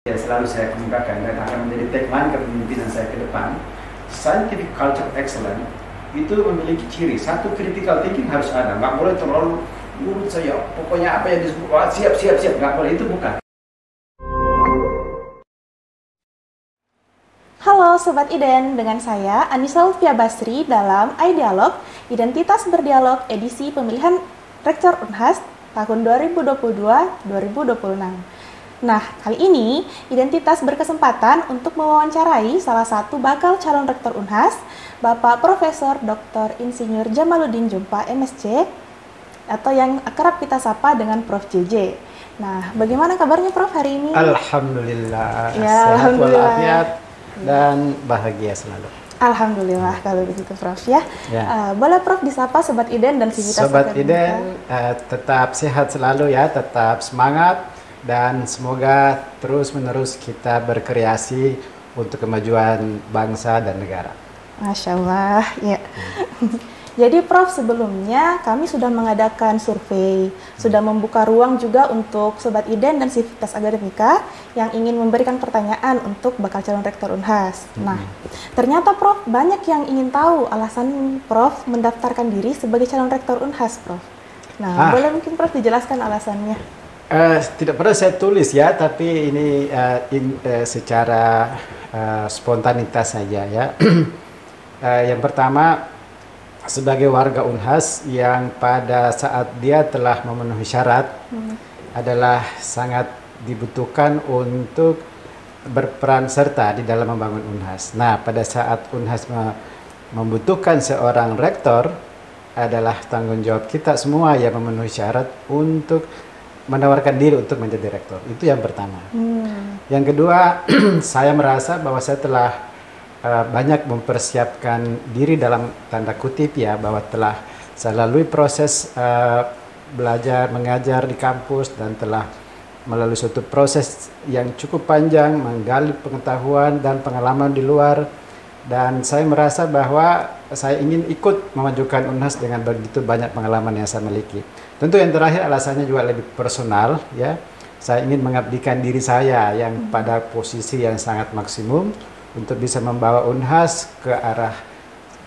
Ya, selalu saya kemukakan dan akan menjadi tagline kepemimpinan saya ke depan. Scientific culture excellence itu memiliki ciri satu, critical thinking harus ada, nggak boleh terlalu nurut saya, pokoknya apa yang disebut siap, nggak boleh, itu bukan. Halo Sobat Iden, dengan saya Anissa Lutfia Basri dalam iDialog, Identitas Berdialog edisi pemilihan Rektor Unhas tahun 2022-2026. Nah, kali ini Identitas berkesempatan untuk mewawancarai salah satu bakal calon Rektor Unhas, Bapak Profesor Dr. Insinyur Jamaluddin Jumpa MSc, atau yang akrab kita sapa dengan Prof. JJ. Nah, bagaimana kabarnya Prof hari ini? Alhamdulillah, ya, sehat walafiat dan bahagia selalu. Alhamdulillah kalau begitu Prof ya. Boleh Prof disapa Sobat Iden dan Sivitas Sobat Iden tetap sehat selalu ya, tetap semangat dan semoga terus-menerus kita berkreasi untuk kemajuan bangsa dan negara. Masya Allah, ya. Jadi Prof, sebelumnya kami sudah mengadakan survei, sudah membuka ruang juga untuk Sobat Iden dan Sivitas Akademika yang ingin memberikan pertanyaan untuk bakal calon Rektor Unhas. Nah, ternyata Prof, banyak yang ingin tahu alasan Prof mendaftarkan diri sebagai calon Rektor Unhas, Prof. Nah, boleh mungkin Prof dijelaskan alasannya? Tidak perlu saya tulis ya, tapi ini secara spontanitas saja ya. Yang pertama, sebagai warga Unhas yang pada saat dia telah memenuhi syarat adalah sangat dibutuhkan untuk berperan serta di dalam membangun Unhas. Nah, pada saat Unhas membutuhkan seorang rektor, adalah tanggung jawab kita semua yang memenuhi syarat untuk menawarkan diri untuk menjadi rektor. Itu yang pertama. Yang kedua, saya merasa bahwa saya telah banyak mempersiapkan diri dalam tanda kutip ya, bahwa telah saya lalui proses belajar mengajar di kampus dan telah melalui suatu proses yang cukup panjang menggali pengetahuan dan pengalaman di luar, dan saya merasa bahwa saya ingin ikut memajukan Unhas dengan begitu banyak pengalaman yang saya miliki. Tentu yang terakhir alasannya juga lebih personal ya. Saya ingin mengabdikan diri saya yang pada posisi yang sangat maksimum untuk bisa membawa Unhas ke arah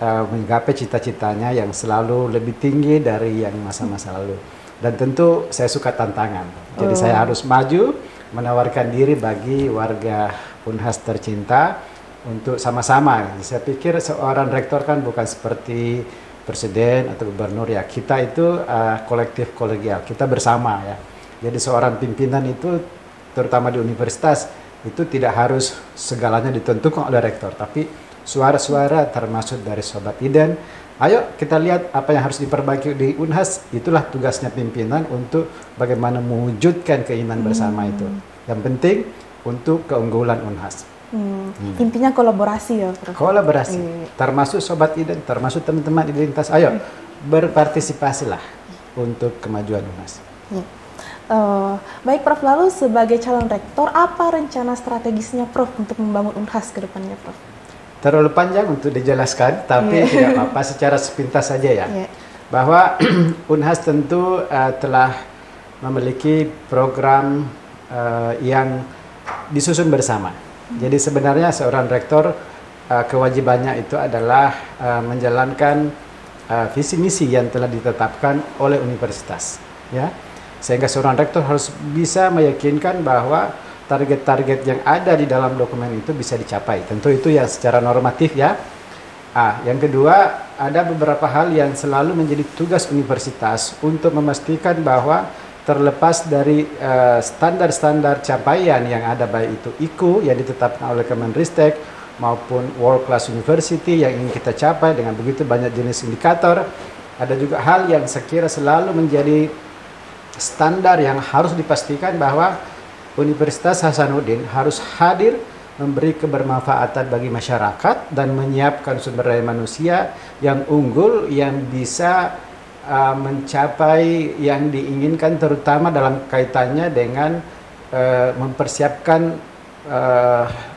menggapai cita-citanya yang selalu lebih tinggi dari yang masa-masa lalu. Dan tentu saya suka tantangan. Jadi saya harus maju menawarkan diri bagi warga Unhas tercinta untuk sama-sama. Saya pikir seorang rektor kan bukan seperti presiden atau gubernur ya. Kita itu kolektif kolegial, kita bersama ya. Jadi seorang pimpinan itu terutama di universitas itu tidak harus segalanya ditentukan oleh rektor, tapi suara-suara termasuk dari Sobat Iden. Ayo kita lihat apa yang harus diperbaiki di Unhas. Itulah tugasnya pimpinan untuk bagaimana mewujudkan keinginan bersama itu. Yang penting untuk keunggulan Unhas. Intinya kolaborasi ya, Prof. Kolaborasi, termasuk Sobat Iden, termasuk teman-teman identitas. Ayo berpartisipasilah untuk kemajuan Unhas. Baik Prof, lalu sebagai calon rektor, apa rencana strategisnya Prof untuk membangun Unhas ke depannya, Prof? Terlalu panjang untuk dijelaskan, tapi tidak apa-apa, secara sepintas saja ya. Bahwa Unhas tentu telah memiliki program yang disusun bersama. Jadi sebenarnya seorang rektor kewajibannya itu adalah menjalankan visi misi yang telah ditetapkan oleh universitas, ya. Sehingga seorang rektor harus bisa meyakinkan bahwa target-target yang ada di dalam dokumen itu bisa dicapai. Tentu itu ya secara normatif ya. Yang kedua, ada beberapa hal yang selalu menjadi tugas universitas untuk memastikan bahwa terlepas dari standar-standar capaian yang ada, baik itu IKU yang ditetapkan oleh Kemenristek maupun World Class University yang ingin kita capai dengan begitu banyak jenis indikator, ada juga hal yang saya kira selalu menjadi standar yang harus dipastikan bahwa Universitas Hasanuddin harus hadir memberi kebermanfaatan bagi masyarakat dan menyiapkan sumber daya manusia yang unggul yang bisa mencapai yang diinginkan, terutama dalam kaitannya dengan mempersiapkan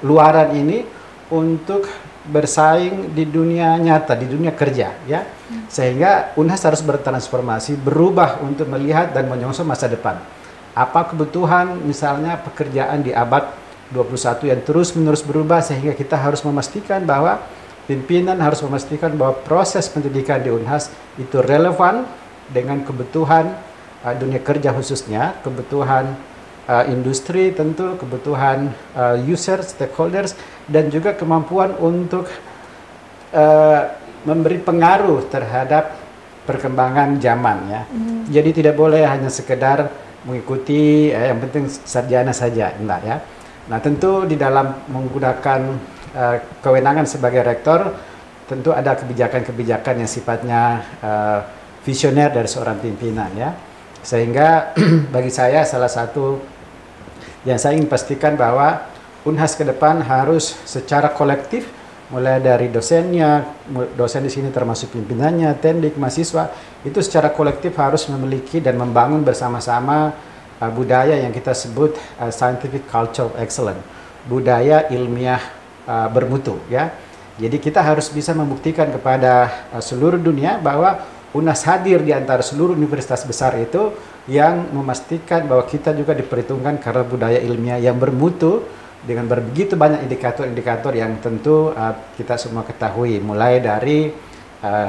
luaran ini untuk bersaing di dunia nyata, di dunia kerja ya. Sehingga Unhas harus bertransformasi, berubah untuk melihat dan menyongsong masa depan. Apa kebutuhan misalnya pekerjaan di abad 21 yang terus-menerus berubah, sehingga kita harus memastikan bahwa pimpinan harus memastikan bahwa proses pendidikan di Unhas itu relevan dengan kebutuhan dunia kerja khususnya, kebutuhan industri tentu, kebutuhan user, stakeholders, dan juga kemampuan untuk memberi pengaruh terhadap perkembangan zaman ya. Jadi tidak boleh hanya sekedar mengikuti yang penting sarjana saja, enggak ya. Nah, tentu di dalam menggunakan kewenangan sebagai rektor, tentu ada kebijakan-kebijakan yang sifatnya visioner dari seorang pimpinan ya. Sehingga bagi saya salah satu yang saya ingin pastikan bahwa Unhas ke depan harus secara kolektif, mulai dari dosennya, dosen di sini termasuk pimpinannya, tendik, mahasiswa, itu secara kolektif harus memiliki dan membangun bersama-sama budaya yang kita sebut scientific culture of excellence, budaya ilmiah bermutu ya. Jadi kita harus bisa membuktikan kepada seluruh dunia bahwa Unhas hadir di antara seluruh universitas besar itu yang memastikan bahwa kita juga diperhitungkan karena budaya ilmiah yang bermutu dengan begitu banyak indikator-indikator yang tentu kita semua ketahui, mulai dari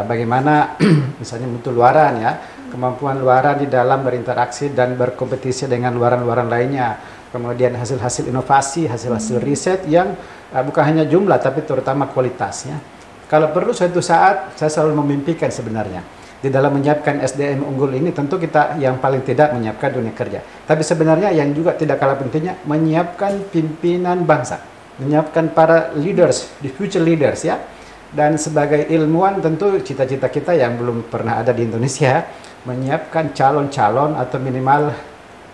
bagaimana misalnya mutu luaran ya, kemampuan luaran di dalam berinteraksi dan berkompetisi dengan luaran-luaran lainnya, kemudian hasil-hasil inovasi, hasil-hasil riset yang bukan hanya jumlah tapi terutama kualitasnya. Kalau perlu suatu saat saya selalu memimpikan sebenarnya di dalam menyiapkan SDM unggul ini, tentu kita yang paling tidak menyiapkan dunia kerja. Tapi sebenarnya yang juga tidak kalah pentingnya menyiapkan pimpinan bangsa, menyiapkan para leaders, the future leaders ya. Dan sebagai ilmuwan tentu cita-cita kita yang belum pernah ada di Indonesia, menyiapkan calon-calon atau minimal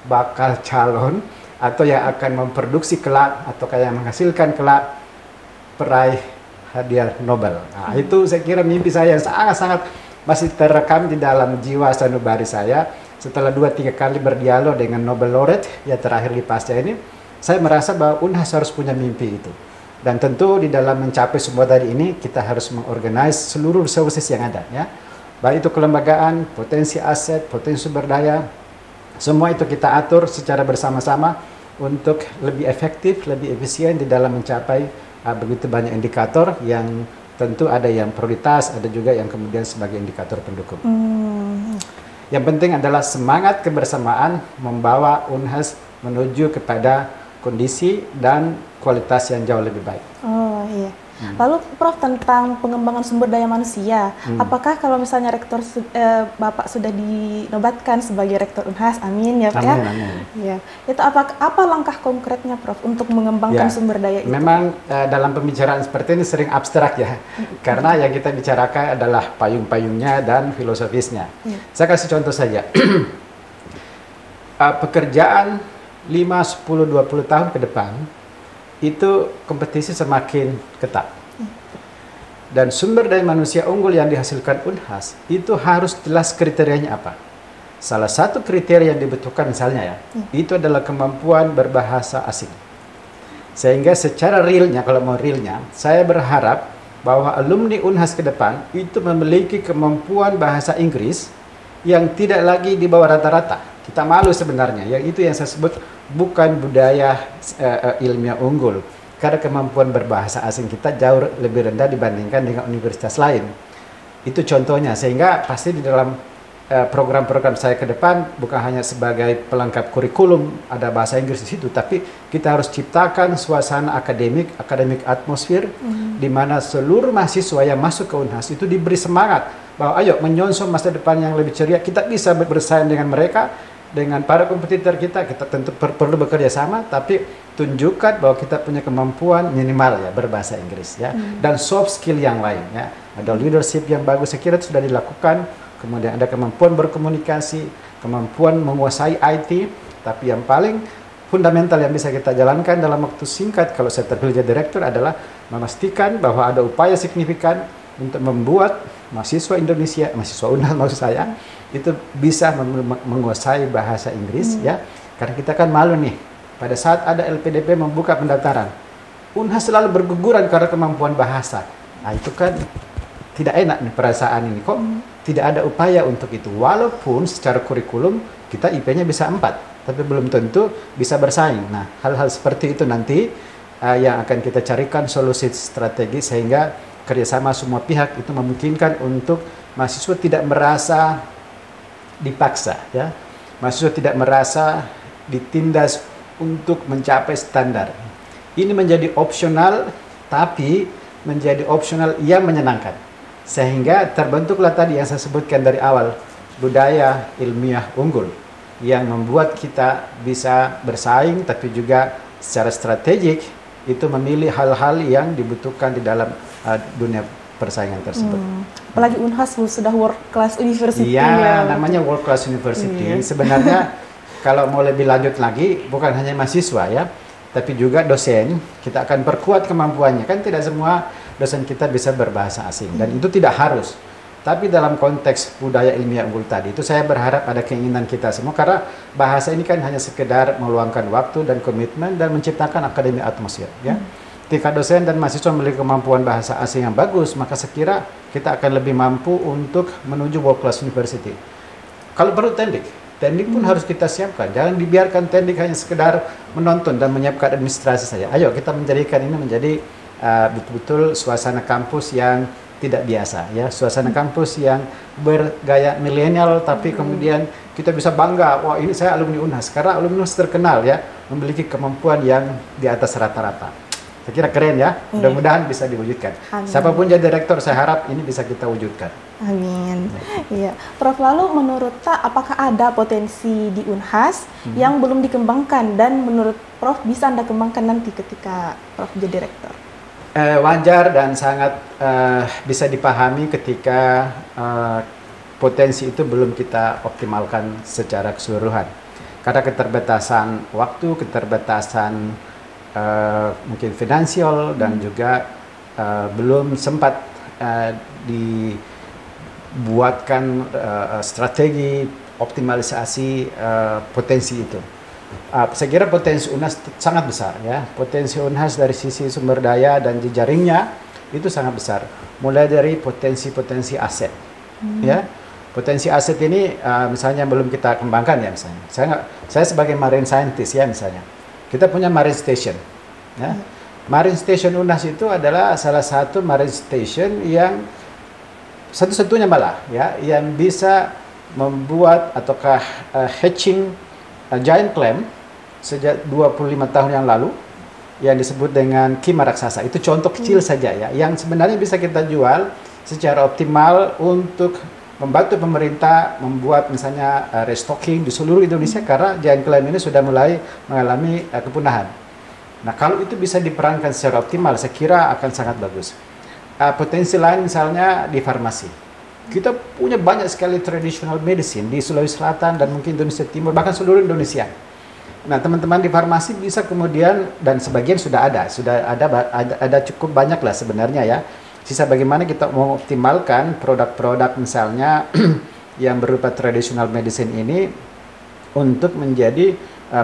bakal calon atau yang akan memproduksi kelak atau yang menghasilkan kelak peraih hadiah Nobel. Nah, itu saya kira mimpi saya yang sangat-sangat masih terekam di dalam jiwa sanubari saya. Setelah 2-3 kali berdialog dengan Nobel laureate ya terakhir di pasca ini, saya merasa bahwa Unhas harus punya mimpi itu. Dan tentu di dalam mencapai semua tadi ini kita harus mengorganize seluruh resources yang ada ya. Baik itu kelembagaan, potensi aset, potensi sumber daya, semua itu kita atur secara bersama-sama untuk lebih efektif, lebih efisien di dalam mencapai begitu banyak indikator yang tentu ada yang prioritas, ada juga yang kemudian sebagai indikator pendukung. Yang penting adalah semangat kebersamaan membawa Unhas menuju kepada kondisi dan kualitas yang jauh lebih baik. Oh iya. Lalu Prof, tentang pengembangan sumber daya manusia, apakah kalau misalnya rektor Bapak sudah dinobatkan sebagai rektor Unhas, amin ya Pak ya? Amin. Ya. Itu apa langkah konkretnya Prof untuk mengembangkan sumber daya itu? Memang dalam pembicaraan seperti ini sering abstrak ya, karena yang kita bicarakan adalah payung-payungnya dan filosofisnya. Saya kasih contoh saja. Pekerjaan 5, 10, 20 tahun ke depan itu kompetisi semakin ketat. Dan sumber daya manusia unggul yang dihasilkan Unhas itu harus jelas kriterianya apa. Salah satu kriteria yang dibutuhkan misalnya itu adalah kemampuan berbahasa asing. Sehingga secara realnya, kalau mau realnya, saya berharap bahwa alumni Unhas ke depan itu memiliki kemampuan bahasa Inggris yang tidak lagi di bawah rata-rata. Kita malu sebenarnya, yang itu yang saya sebut bukan budaya ilmiah unggul. Karena kemampuan berbahasa asing kita jauh lebih rendah dibandingkan dengan universitas lain. Itu contohnya, sehingga pasti di dalam program-program saya ke depan bukan hanya sebagai pelengkap kurikulum ada bahasa Inggris di situ, tapi kita harus ciptakan suasana akademik atmosfer di mana seluruh mahasiswa yang masuk ke Unhas itu diberi semangat bahwa ayo menyongsong masa depan yang lebih ceria, kita bisa bersaing dengan mereka, dengan para kompetitor kita tentu perlu bekerja sama, tapi tunjukkan bahwa kita punya kemampuan minimal ya berbahasa Inggris ya, dan soft skill yang lain ya, ada leadership yang bagus, saya kira itu sudah dilakukan, kemudian ada kemampuan berkomunikasi, kemampuan menguasai IT, tapi yang paling fundamental yang bisa kita jalankan dalam waktu singkat kalau saya terpilih jadi direktur adalah memastikan bahwa ada upaya signifikan untuk membuat mahasiswa Indonesia, mahasiswa Unhas maksud saya, itu bisa menguasai bahasa Inggris ya. Karena kita kan malu nih, pada saat ada LPDP membuka pendaftaran, Unhas selalu berguguran karena kemampuan bahasa. Nah itu kan tidak enak nih perasaan ini, kok tidak ada upaya untuk itu. Walaupun secara kurikulum kita IP-nya bisa 4. tapi belum tentu bisa bersaing. Nah, hal-hal seperti itu nanti yang akan kita carikan solusi strategi sehingga kerjasama semua pihak itu memungkinkan untuk mahasiswa tidak merasa dipaksa, ya. Mahasiswa tidak merasa ditindas untuk mencapai standar. Ini menjadi opsional, tapi menjadi opsional yang menyenangkan. Sehingga terbentuklah tadi yang saya sebutkan dari awal, budaya ilmiah unggul yang membuat kita bisa bersaing, tapi juga secara strategik itu memilih hal-hal yang dibutuhkan di dalam dunia persaingan tersebut. Apalagi Unhas sudah world class university. Iya, namanya world class university. Iya. Sebenarnya kalau mau lebih lanjut lagi, bukan hanya mahasiswa ya, tapi juga dosen, kita akan perkuat kemampuannya. Kan tidak semua dosen kita bisa berbahasa asing, dan itu tidak harus. Tapi dalam konteks budaya ilmiah unggul tadi, itu saya berharap ada keinginan kita semua, karena bahasa ini kan hanya sekedar meluangkan waktu dan komitmen dan menciptakan akademi atmosfer. Ya. Ketika dosen dan mahasiswa memiliki kemampuan bahasa asing yang bagus, maka sekira kita akan lebih mampu untuk menuju world class university. Kalau perlu tendik pun harus kita siapkan. Jangan dibiarkan tendik hanya sekedar menonton dan menyiapkan administrasi saja. Ayo kita menjadikan ini menjadi betul-betul suasana kampus yang tidak biasa, ya, suasana kampus yang bergaya milenial, tapi kemudian kita bisa bangga, wah ini saya alumni Unhas, karena alumni Unhas terkenal ya, memiliki kemampuan yang di atas rata-rata. Saya kira keren ya, mudah-mudahan bisa diwujudkan. Amin. Siapapun jadi rektor, saya harap ini bisa kita wujudkan. Amin. Iya, Prof, lalu menurut Tak, apakah ada potensi di Unhas yang belum dikembangkan dan menurut Prof bisa Anda kembangkan nanti ketika Prof jadi rektor? Wajar dan sangat bisa dipahami ketika potensi itu belum kita optimalkan secara keseluruhan. Karena keterbatasan waktu, keterbatasan mungkin finansial, dan juga belum sempat dibuatkan strategi optimalisasi potensi itu. Saya kira potensi Unhas sangat besar ya. Potensi Unhas dari sisi sumber daya dan jejaringnya itu sangat besar. Mulai dari potensi-potensi aset, ya. Potensi aset ini misalnya belum kita kembangkan ya, misalnya. Saya sebagai marine scientist ya, misalnya. Kita punya marine station, ya. Marine station Unhas itu adalah salah satu marine station yang satu-satunya malah ya, yang bisa membuat ataukah hatching giant clam sejak 25 tahun yang lalu yang disebut dengan kima raksasa. Itu contoh kecil saja ya, yang sebenarnya bisa kita jual secara optimal untuk membantu pemerintah membuat misalnya restocking di seluruh Indonesia, karena giant clam ini sudah mulai mengalami kepunahan. Nah, kalau itu bisa diperankan secara optimal, saya kira akan sangat bagus. Potensi lain misalnya di farmasi. Kita punya banyak sekali traditional medicine di Sulawesi Selatan dan mungkin Indonesia Timur, bahkan seluruh Indonesia. Nah, teman-teman di farmasi bisa kemudian, dan sebagian sudah ada cukup banyak lah sebenarnya ya. Sisa bagaimana kita mengoptimalkan produk-produk misalnya yang berupa traditional medicine ini untuk menjadi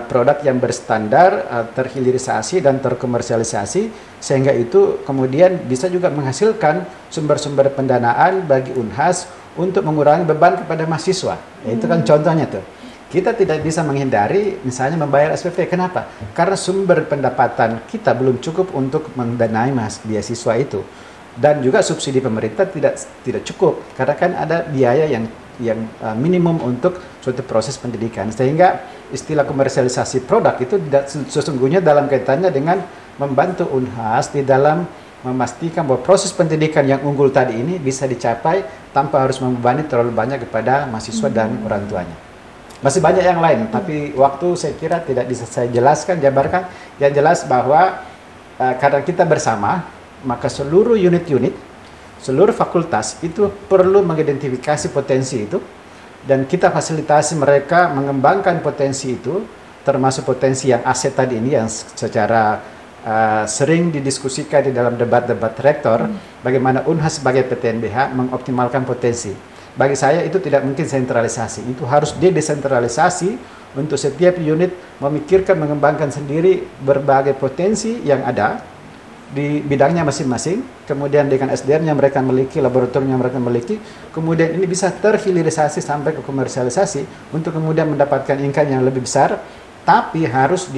produk yang berstandar, terhilirisasi dan terkomersialisasi, sehingga itu kemudian bisa juga menghasilkan sumber-sumber pendanaan bagi Unhas untuk mengurangi beban kepada mahasiswa. Ya, itu kan contohnya tuh. Kita tidak bisa menghindari misalnya membayar SPP. Kenapa? Karena sumber pendapatan kita belum cukup untuk mendanai beasiswa itu. Dan juga subsidi pemerintah tidak cukup, karena kan ada biaya yang minimum untuk suatu proses pendidikan, sehingga istilah komersialisasi produk itu tidak sesungguhnya dalam kaitannya dengan membantu Unhas di dalam memastikan bahwa proses pendidikan yang unggul tadi ini bisa dicapai tanpa harus membebani terlalu banyak kepada mahasiswa dan orang tuanya. Masih banyak yang lain, tapi waktu saya kira tidak bisa saya jelaskan, jabarkan. Yang jelas bahwa karena kita bersama, maka seluruh unit-unit, seluruh fakultas itu perlu mengidentifikasi potensi itu, dan kita fasilitasi mereka mengembangkan potensi itu, termasuk potensi yang aset tadi ini yang secara sering didiskusikan di dalam debat-debat rektor, bagaimana Unhas sebagai PTNBH mengoptimalkan potensi. Bagi saya itu tidak mungkin sentralisasi, itu harus desentralisasi untuk setiap unit memikirkan, mengembangkan sendiri berbagai potensi yang ada, di bidangnya masing-masing, kemudian dengan SDM-nya mereka miliki, laboratorium yang mereka miliki, kemudian ini bisa terhilirisasi sampai ke komersialisasi untuk kemudian mendapatkan income yang lebih besar, tapi harus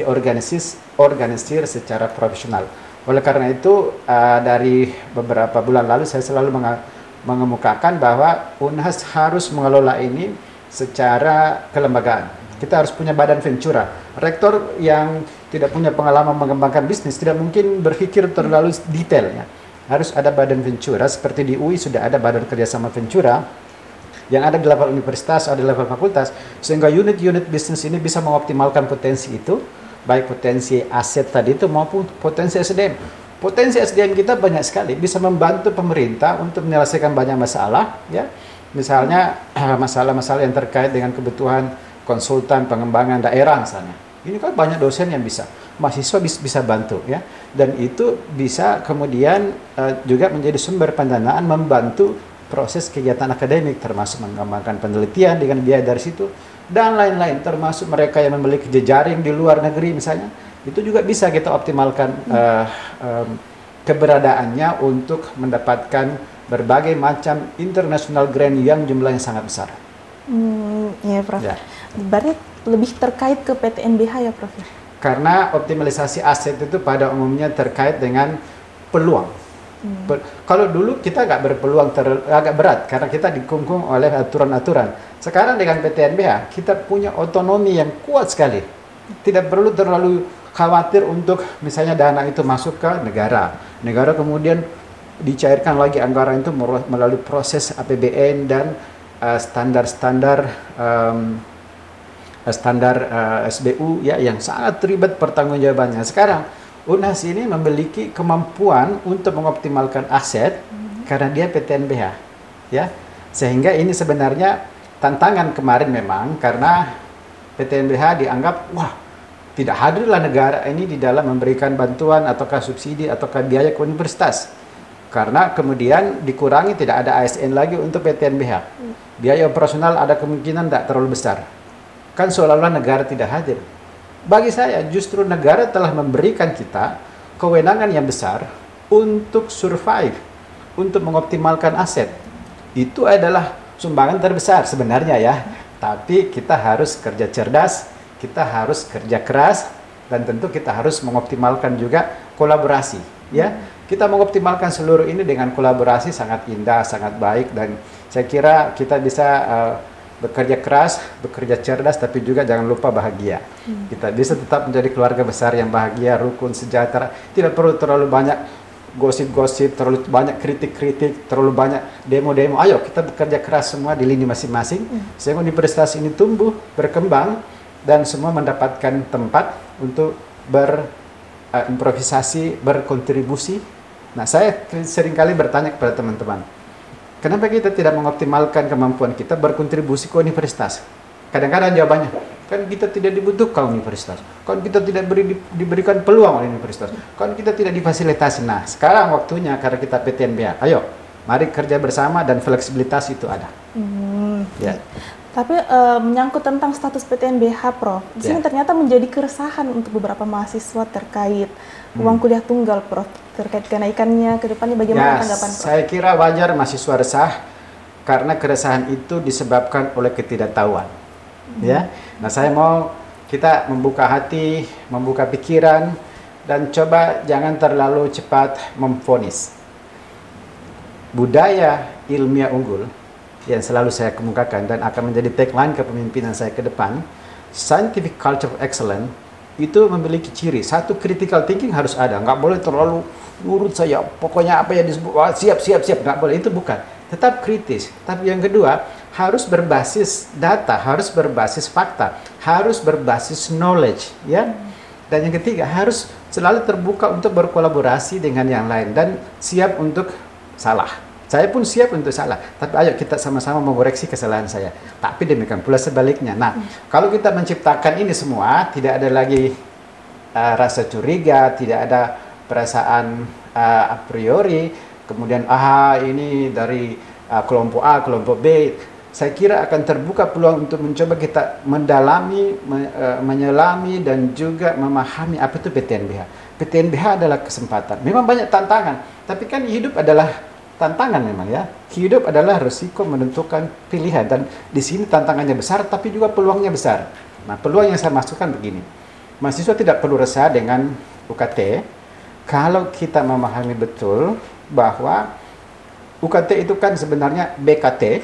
organisir secara profesional. Oleh karena itu, dari beberapa bulan lalu saya selalu mengemukakan bahwa Unhas harus mengelola ini secara kelembagaan. Kita harus punya badan ventura. Rektor yang tidak punya pengalaman mengembangkan bisnis tidak mungkin berpikir terlalu detail. Ya. Harus ada badan ventura, seperti di UI sudah ada badan kerjasama ventura, yang ada di level universitas, ada di level fakultas, sehingga unit-unit bisnis ini bisa mengoptimalkan potensi itu, baik potensi aset tadi itu maupun potensi SDM. Potensi SDM kita banyak sekali, bisa membantu pemerintah untuk menyelesaikan banyak masalah, ya. Misalnya masalah-masalah yang terkait dengan kebutuhan konsultan pengembangan daerah misalnya. Ini kan banyak dosen yang bisa, mahasiswa bisa bantu, ya. Dan itu bisa kemudian juga menjadi sumber pendanaan membantu proses kegiatan akademik, termasuk mengembangkan penelitian dengan biaya dari situ dan lain-lain, termasuk mereka yang memiliki jejaring di luar negeri misalnya, itu juga bisa kita optimalkan keberadaannya untuk mendapatkan berbagai macam international grant yang jumlahnya sangat besar. Ya, Prof. Ya. Berarti lebih terkait ke PTNBH ya, Prof? Karena optimalisasi aset itu pada umumnya terkait dengan peluang. Kalau dulu kita nggak berpeluang, agak berat karena kita dikungkung oleh aturan-aturan. Sekarang dengan PTNBH kita punya otonomi yang kuat sekali. Tidak perlu terlalu khawatir untuk misalnya dana itu masuk ke negara. Negara kemudian dicairkan lagi anggaran itu melalui proses APBN dan standar SBU ya, yang sangat ribet pertanggungjawabannya. Sekarang Unhas ini memiliki kemampuan untuk mengoptimalkan aset karena dia PTNBH, ya. Sehingga ini sebenarnya tantangan kemarin memang karena PTNBH dianggap wah, tidak hadirlah negara ini di dalam memberikan bantuan ataukah subsidi ataukah biaya ke universitas. Karena kemudian dikurangi, tidak ada ASN lagi untuk PTNBH. Biaya operasional ada kemungkinan tidak terlalu besar. Kan seolah-olah negara tidak hadir. Bagi saya justru negara telah memberikan kita kewenangan yang besar untuk survive, untuk mengoptimalkan aset. Itu adalah sumbangan terbesar sebenarnya ya. Tapi kita harus kerja cerdas, kita harus kerja keras, dan tentu kita harus mengoptimalkan juga kolaborasi. Ya, kita mengoptimalkan seluruh ini dengan kolaborasi sangat indah, sangat baik, dan saya kira kita bisa bekerja keras, bekerja cerdas, tapi juga jangan lupa bahagia. Kita bisa tetap menjadi keluarga besar yang bahagia, rukun, sejahtera. Tidak perlu terlalu banyak gosip-gosip, terlalu banyak kritik-kritik, terlalu banyak demo-demo. Ayo kita bekerja keras semua di lini masing-masing, sehingga universitas ini tumbuh, berkembang, dan semua mendapatkan tempat untuk improvisasi, berkontribusi. Nah, saya seringkali bertanya kepada teman-teman, kenapa kita tidak mengoptimalkan kemampuan kita berkontribusi ke universitas? Kadang-kadang jawabannya, kan kita tidak dibutuhkan universitas, kan kita tidak diberikan peluang oleh universitas, kan kita tidak difasilitasi. Nah, sekarang waktunya karena kita PTNBH, ayo, mari kerja bersama dan fleksibilitas itu ada. Ya. Tapi menyangkut tentang status PTNBH, Prof, di sini ternyata menjadi keresahan untuk beberapa mahasiswa terkait uang kuliah tunggal, Prof, terkait kenaikannya ke depannya. Bagaimana tanggapan Prof? Saya kira wajar mahasiswa resah karena keresahan itu disebabkan oleh ketidaktahuan. Ya, nah saya mau kita membuka hati, membuka pikiran, dan coba jangan terlalu cepat memvonis. Budaya ilmiah unggul yang selalu saya kemukakan dan akan menjadi tagline kepemimpinan saya ke depan, scientific culture of excellence, itu memiliki ciri. Satu, critical thinking harus ada. Nggak boleh terlalu nurut saya, pokoknya apa yang disebut, siap. Nggak boleh, itu bukan. Tetap kritis. Tapi yang kedua, harus berbasis data, harus berbasis fakta, harus berbasis knowledge. Ya. Dan yang ketiga, harus selalu terbuka untuk berkolaborasi dengan yang lain dan siap untuk salah. Saya pun siap untuk salah, tapi ayo kita sama-sama mengoreksi kesalahan saya. Tapi demikian pula sebaliknya. Nah, kalau kita menciptakan ini semua, tidak ada lagi rasa curiga, tidak ada perasaan a priori, kemudian ini dari kelompok A, kelompok B. Saya kira akan terbuka peluang untuk mencoba kita mendalami, menyelami, dan juga memahami apa itu PTNBH. PTNBH adalah kesempatan. Memang banyak tantangan, tapi kan hidup adalah tantangan memang ya. Hidup adalah resiko menentukan pilihan, dan di sini tantangannya besar tapi juga peluangnya besar. Nah, peluang yang saya masukkan begini. Mahasiswa tidak perlu resah dengan UKT kalau kita memahami betul bahwa UKT itu kan sebenarnya BKT.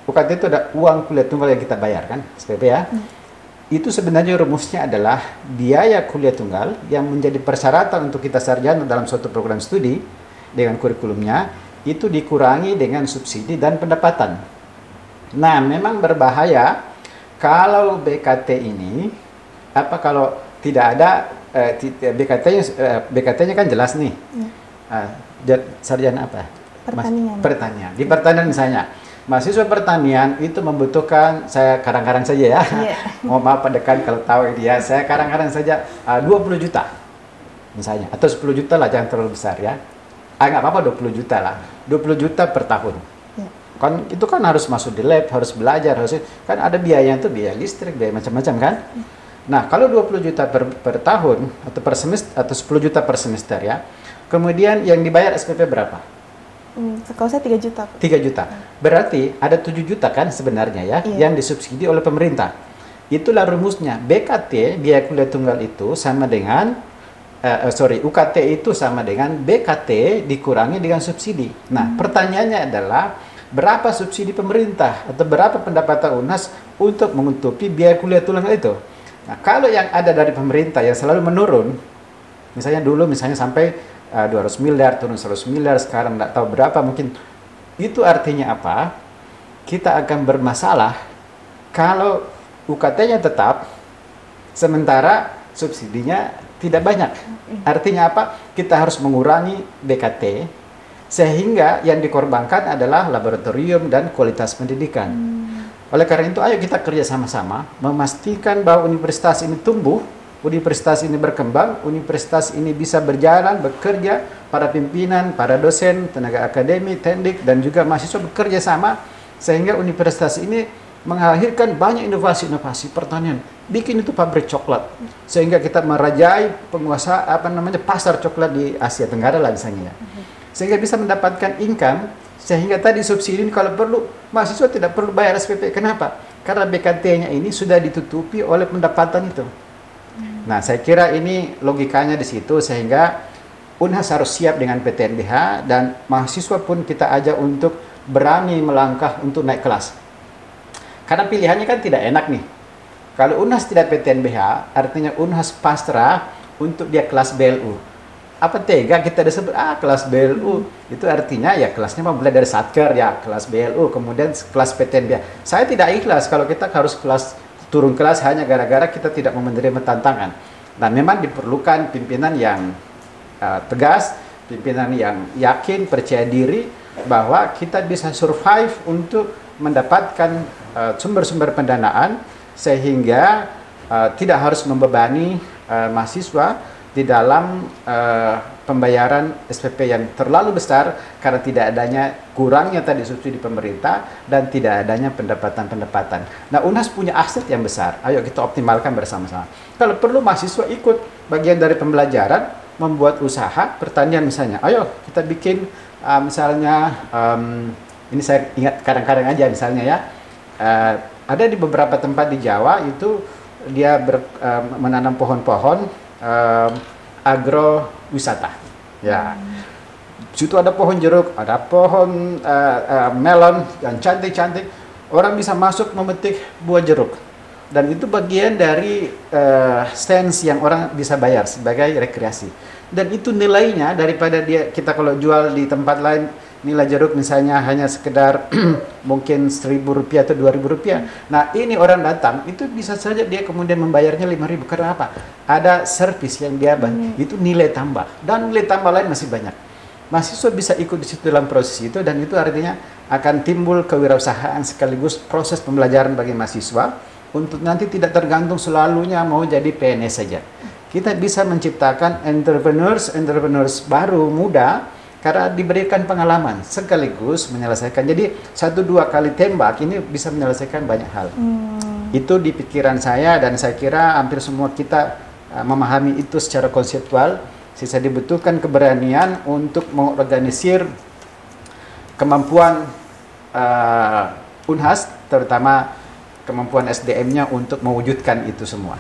UKT itu ada uang kuliah tunggal yang kita bayar kan, SPP ya. Itu sebenarnya rumusnya adalah biaya kuliah tunggal yang menjadi persyaratan untuk kita sarjana dalam suatu program studi dengan kurikulumnya, itu dikurangi dengan subsidi dan pendapatan. Nah, memang berbahaya kalau BKT ini, kalau tidak ada BKT-nya kan jelas nih. Sarjana apa? Pertanian. Pertanian. Di pertanian misalnya, mahasiswa pertanian itu membutuhkan, saya kadang-kadang saja ya, mohon maaf pendekan kalau tahu ini ya, saya kadang-kadang saja 20 juta misalnya, atau 10 juta lah, jangan terlalu besar ya. Nggak apa-apa 20 juta lah, 20 juta per tahun. Kan itu kan harus masuk di lab, harus belajar, kan ada biaya itu, biaya listrik, biaya macam-macam kan. Nah, kalau 20 juta per tahun atau per semester, atau 10 juta per semester ya, kemudian yang dibayar SPP berapa? Kalau saya 3 juta. 3 juta. Berarti ada 7 juta kan sebenarnya ya, yang disubsidi oleh pemerintah. Itulah rumusnya. BKT, biaya kuliah tunggal itu sama dengan, UKT itu sama dengan BKT dikurangi dengan subsidi. Nah, pertanyaannya adalah berapa subsidi pemerintah atau berapa pendapatan UNHAS untuk menutupi biaya kuliah tunggal itu. Nah, kalau yang ada dari pemerintah yang selalu menurun, misalnya dulu sampai 200 miliar, turun 100 miliar, sekarang nggak tahu berapa mungkin. Itu artinya apa? Kita akan bermasalah kalau UKT-nya tetap, sementara subsidinya tidak banyak. Artinya apa? Kita harus mengurangi BKT, sehingga yang dikorbankan adalah laboratorium dan kualitas pendidikan. Oleh karena itu, ayo kita kerja sama-sama, memastikan bahwa universitas ini tumbuh, universitas ini berkembang, universitas ini bisa berjalan, bekerja, para pimpinan, para dosen, tenaga akademik, teknik, dan juga mahasiswa bekerja sama, sehingga universitas ini melahirkan banyak inovasi-inovasi pertanian. Bikin itu pabrik coklat, sehingga kita merajai penguasa pasar coklat di Asia Tenggara lah misalnya. Sehingga bisa mendapatkan income, sehingga tadi subsidi ini kalau perlu, mahasiswa tidak perlu bayar SPP. Kenapa? Karena BKT-nya ini sudah ditutupi oleh pendapatan itu. Nah, saya kira ini logikanya di situ, sehingga UNHAS harus siap dengan PTNBH, dan mahasiswa pun kita ajak untuk berani melangkah untuk naik kelas. Karena pilihannya kan tidak enak nih. Kalau UNHAS tidak PTNBH, artinya UNHAS pasrah untuk dia kelas BLU. Apa tega kita disebut kelas BLU? Itu artinya ya kelasnya mulai dari Satker ya, kelas BLU, kemudian kelas PTNBH. Saya tidak ikhlas kalau kita harus turun kelas hanya gara-gara kita tidak mau menerima tantangan. Nah, memang diperlukan pimpinan yang tegas, pimpinan yang yakin, percaya diri bahwa kita bisa survive untuk mendapatkan sumber-sumber pendanaan, sehingga tidak harus membebani mahasiswa di dalam pembayaran SPP yang terlalu besar karena tidak adanya, kurangnya tadi subsidi pemerintah dan tidak adanya pendapatan-pendapatan. Nah, UNHAS punya aset yang besar. Ayo kita optimalkan bersama-sama. Kalau perlu mahasiswa ikut bagian dari pembelajaran, membuat usaha pertanian misalnya. Ayo kita bikin misalnya, ini saya ingat kadang-kadang aja misalnya ya, ada di beberapa tempat di Jawa itu dia menanam pohon-pohon agrowisata. Ya, situ ada pohon jeruk, ada pohon melon yang cantik-cantik. Orang bisa masuk memetik buah jeruk, dan itu bagian dari sense yang orang bisa bayar sebagai rekreasi. Dan itu nilainya daripada kita kalau jual di tempat lain, nilai jeruk misalnya hanya sekedar mungkin Rp1.000 atau Rp2.000. Nah, ini orang datang, itu bisa saja dia kemudian membayarnya Rp5.000. Karena apa? Ada servis yang dia itu nilai tambah. Dan nilai tambah lain masih banyak. Mahasiswa bisa ikut di situ dalam proses itu, dan itu artinya akan timbul kewirausahaan sekaligus proses pembelajaran bagi mahasiswa untuk nanti tidak tergantung selalunya mau jadi PNS saja. Kita bisa menciptakan entrepreneurs baru, muda, karena diberikan pengalaman sekaligus menyelesaikan. Jadi 1-2 kali tembak ini bisa menyelesaikan banyak hal. Itu di pikiran saya, dan saya kira hampir semua kita memahami itu secara konseptual. Sisa dibutuhkan keberanian untuk mengorganisir kemampuan Unhas, terutama kemampuan SDM-nya untuk mewujudkan itu semua.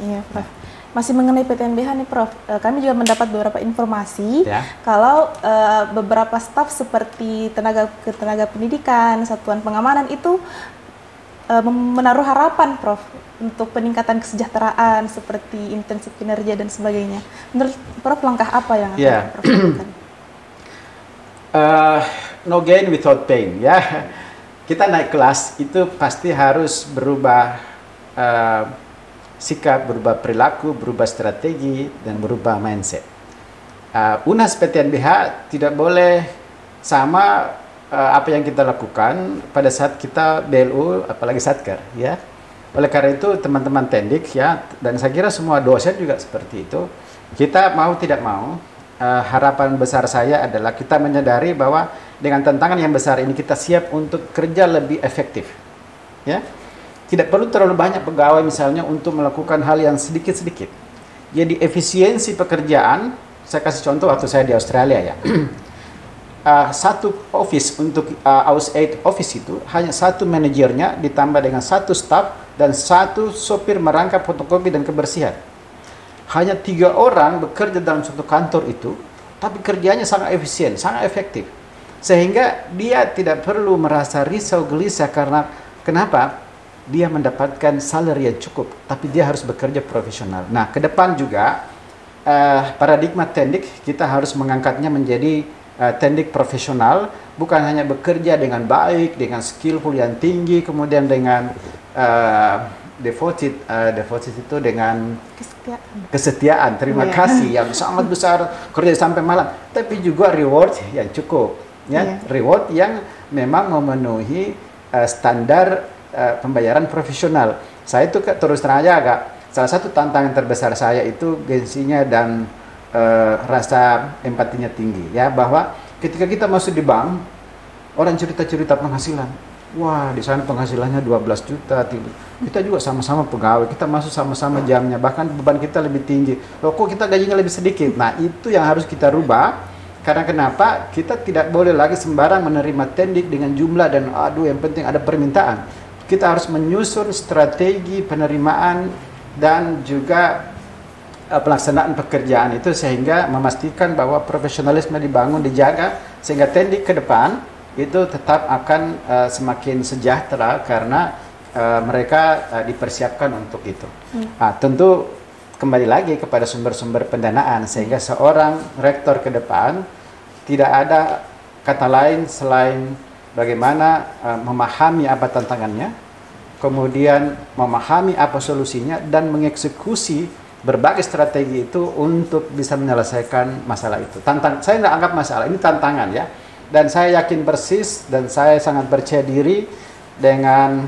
Iya, Prof. Masih mengenai PTNBH nih, Prof. Kami juga mendapat beberapa informasi Ya. kalau beberapa staf seperti tenaga pendidikan, satuan pengamanan itu menaruh harapan, Prof, untuk peningkatan kesejahteraan seperti intensif kinerja dan sebagainya. Menurut Prof, langkah apa yang akan Prof lakukan? No gain without pain, ya. Kita naik kelas itu pasti harus berubah sikap, berubah perilaku, berubah strategi, dan berubah mindset. Unhas PTNBH tidak boleh sama apa yang kita lakukan pada saat kita BLU, apalagi Satker, ya. Oleh karena itu teman-teman Tendik, ya, dan saya kira semua dosen juga seperti itu. Kita mau tidak mau, harapan besar saya adalah kita menyadari bahwa dengan tantangan yang besar ini kita siap untuk kerja lebih efektif, ya. Tidak perlu terlalu banyak pegawai misalnya untuk melakukan hal yang sedikit-sedikit. Jadi efisiensi pekerjaan, saya kasih contoh waktu saya di Australia, ya. Satu office untuk Aus 8 office itu hanya satu manajernya ditambah dengan satu staff dan satu sopir merangkap fotokopi dan kebersihan. Hanya 3 orang bekerja dalam suatu kantor itu, tapi kerjanya sangat efisien, sangat efektif. Sehingga dia tidak perlu merasa risau gelisah karena kenapa? Dia mendapatkan salary yang cukup, tapi dia harus bekerja profesional. Nah, ke depan juga paradigma Tendik kita harus mengangkatnya menjadi Tendik profesional, bukan hanya bekerja dengan baik, dengan skillful yang tinggi, kemudian dengan devoted itu dengan kesetiaan, terima kasih yang sangat besar, kerja sampai malam, tapi juga reward yang cukup, ya, reward yang memang memenuhi standar pembayaran profesional. Saya itu terus terang aja salah satu tantangan terbesar saya itu gengsinya dan rasa empatinya tinggi, ya, bahwa ketika kita masuk di bank, orang cerita-cerita penghasilan. Wah, di sana penghasilannya 12 juta. Kita juga sama-sama pegawai, kita masuk sama-sama jamnya, bahkan beban kita lebih tinggi. Loh, kok kita gajinya lebih sedikit? Nah, itu yang harus kita rubah. Karena kenapa? Kita tidak boleh lagi sembarang menerima Tendik dengan jumlah dan aduh yang penting ada permintaan. Kita harus menyusun strategi penerimaan dan juga pelaksanaan pekerjaan itu sehingga memastikan bahwa profesionalisme dibangun, dijaga, sehingga Tendik ke depan itu tetap akan semakin sejahtera karena mereka dipersiapkan untuk itu. Tentu kembali lagi kepada sumber-sumber pendanaan sehingga seorang rektor ke depan tidak ada kata lain selain bagaimana memahami apa tantangannya, kemudian memahami apa solusinya dan mengeksekusi berbagai strategi itu untuk bisa menyelesaikan masalah itu. Saya tidak anggap masalah, ini tantangan, ya. Dan saya yakin persis dan saya sangat percaya diri dengan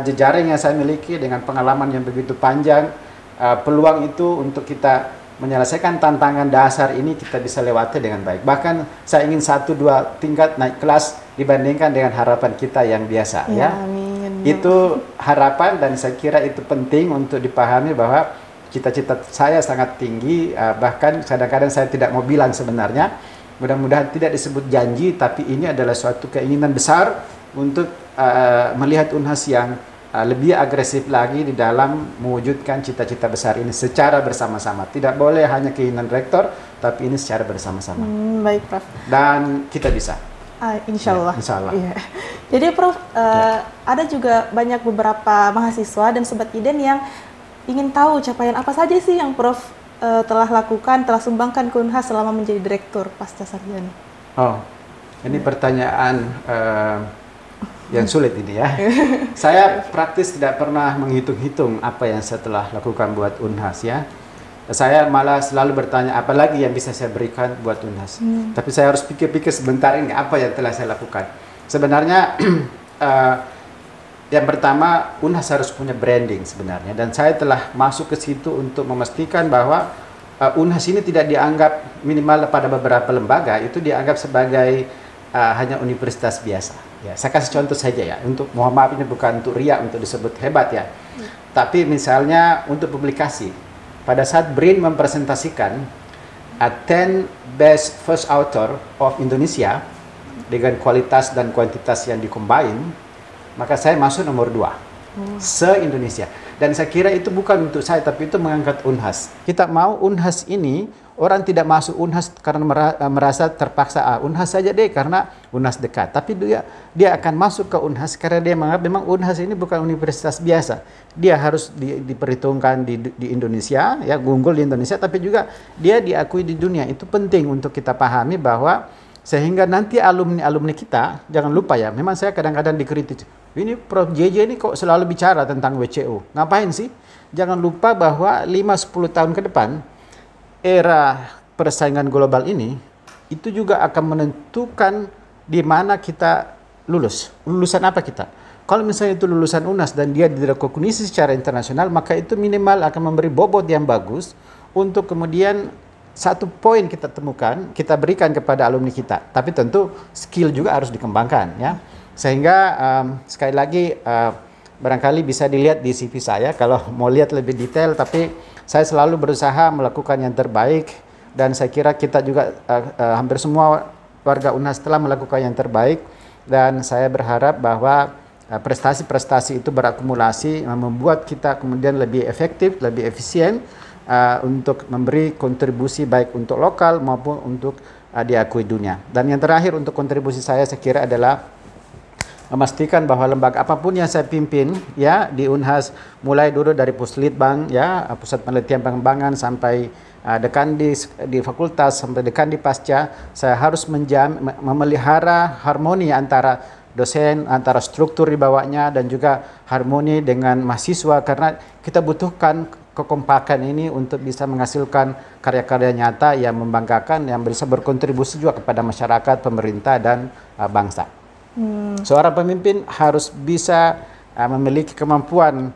jejaring yang saya miliki, dengan pengalaman yang begitu panjang, peluang itu untuk kita menyelesaikan tantangan dasar ini kita bisa lewati dengan baik. Bahkan saya ingin 1-2 tingkat naik kelas dibandingkan dengan harapan kita yang biasa, ya. Amin. Itu harapan dan saya kira itu penting untuk dipahami bahwa cita-cita saya sangat tinggi, bahkan kadang-kadang saya tidak mau bilang sebenarnya. Mudah-mudahan tidak disebut janji, tapi ini adalah suatu keinginan besar untuk melihat Unhas yang lebih agresif lagi di dalam mewujudkan cita-cita besar ini secara bersama-sama. Tidak boleh hanya keinginan rektor, tapi ini secara bersama-sama. Baik, Prof. Dan kita bisa. Insya Allah. Ya, insya Allah. Iya. Jadi, Prof, ada juga banyak beberapa mahasiswa dan Sobat Iden yang ingin tahu capaian apa saja sih yang Prof telah lakukan, telah sumbangkan ke Unhas selama menjadi direktur pasca sarjana. Oh, ini pertanyaan yang sulit ini, ya. Saya praktis tidak pernah menghitung-hitung apa yang saya telah lakukan buat Unhas, ya. Saya malah selalu bertanya apa lagi yang bisa saya berikan buat Unhas. Tapi saya harus pikir-pikir sebentar ini apa yang telah saya lakukan. Sebenarnya yang pertama, Unhas harus punya branding sebenarnya, dan saya telah masuk ke situ untuk memastikan bahwa Unhas ini tidak dianggap, minimal pada beberapa lembaga itu dianggap sebagai hanya universitas biasa. Ya, saya kasih contoh saja, ya, untuk mohon maaf ini bukan untuk riak untuk disebut hebat, ya. Tapi misalnya untuk publikasi, pada saat BRIN mempresentasikan 10 best first author of Indonesia dengan kualitas dan kuantitas yang dikombin, maka saya masuk nomor 2 se-Indonesia. Dan saya kira itu bukan untuk saya, tapi itu mengangkat Unhas. Kita mau Unhas ini, orang tidak masuk Unhas karena merasa terpaksa, Unhas saja deh karena Unhas dekat. Tapi dia akan masuk ke Unhas karena dia menganggap memang Unhas ini bukan universitas biasa. Dia harus diperhitungkan di Indonesia, ya, unggul di Indonesia, tapi juga dia diakui di dunia. Itu penting untuk kita pahami bahwa sehingga nanti alumni kita, jangan lupa ya, memang saya kadang-kadang dikritik. Ini Prof. JJ ini kok selalu bicara tentang WCO. Ngapain sih? Jangan lupa bahwa 5-10 tahun ke depan, era persaingan global ini, itu juga akan menentukan di mana kita lulus. Lulusan apa kita? Kalau misalnya itu lulusan UNAS dan dia direkognisi secara internasional, maka itu minimal akan memberi bobot yang bagus untuk kemudian satu poin kita temukan, kita berikan kepada alumni kita. Tapi tentu skill juga harus dikembangkan, ya. Sehingga sekali lagi barangkali bisa dilihat di CV saya kalau mau lihat lebih detail, tapi saya selalu berusaha melakukan yang terbaik dan saya kira kita juga hampir semua warga UNHAS telah melakukan yang terbaik dan saya berharap bahwa prestasi-prestasi itu berakumulasi membuat kita kemudian lebih efektif, lebih efisien untuk memberi kontribusi baik untuk lokal maupun untuk diakui dunia. Dan yang terakhir untuk kontribusi saya kira adalah memastikan bahwa lembaga apapun yang saya pimpin, ya, di Unhas, mulai dulu dari Puslitbang, ya, Pusat Penelitian Pengembangan, sampai dekan di fakultas, sampai dekan di pasca, saya harus memelihara harmoni antara dosen, antara struktur di bawahnya, dan juga harmoni dengan mahasiswa, karena kita butuhkan kekompakan ini untuk bisa menghasilkan karya-karya nyata yang membanggakan, yang bisa berkontribusi juga kepada masyarakat, pemerintah, dan bangsa. Seorang pemimpin harus bisa memiliki kemampuan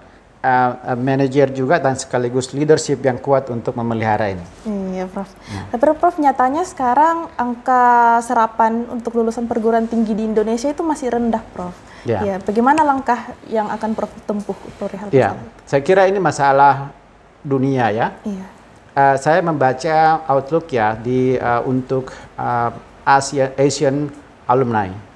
manajer juga dan sekaligus leadership yang kuat untuk memelihara ini. Iya, Prof. Tapi Prof, nyatanya sekarang angka serapan untuk lulusan perguruan tinggi di Indonesia itu masih rendah, Prof. Ya, bagaimana langkah yang akan Prof tempuh untuk hal tersebut? Saya kira ini masalah dunia, ya. Iya. Saya membaca outlook, ya, untuk Asian alumni.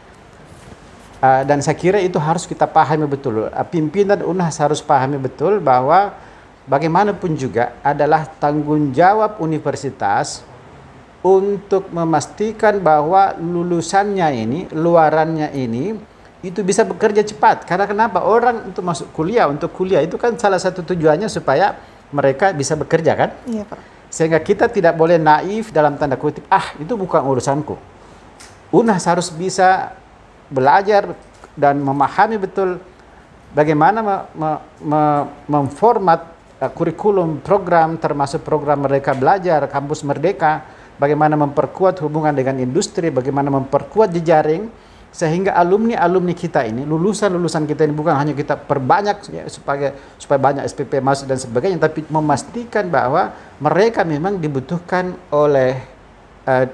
Dan saya kira itu harus kita pahami betul. Pimpinan UNHAS harus pahami betul bahwa bagaimanapun juga adalah tanggung jawab universitas untuk memastikan bahwa lulusannya ini, luarannya ini, itu bisa bekerja cepat. Karena kenapa? Orang untuk masuk kuliah, untuk kuliah itu kan salah satu tujuannya supaya mereka bisa bekerja, kan? Iya, Pak. Sehingga kita tidak boleh naif dalam tanda kutip, itu bukan urusanku. UNHAS harus bisa belajar dan memahami betul bagaimana memformat kurikulum program, termasuk program Merdeka Belajar, Kampus Merdeka, bagaimana memperkuat hubungan dengan industri, bagaimana memperkuat jejaring, sehingga alumni-alumni kita ini, lulusan-lulusan kita ini bukan hanya kita perbanyak ya, supaya banyak SPP masuk dan sebagainya, tapi memastikan bahwa mereka memang dibutuhkan oleh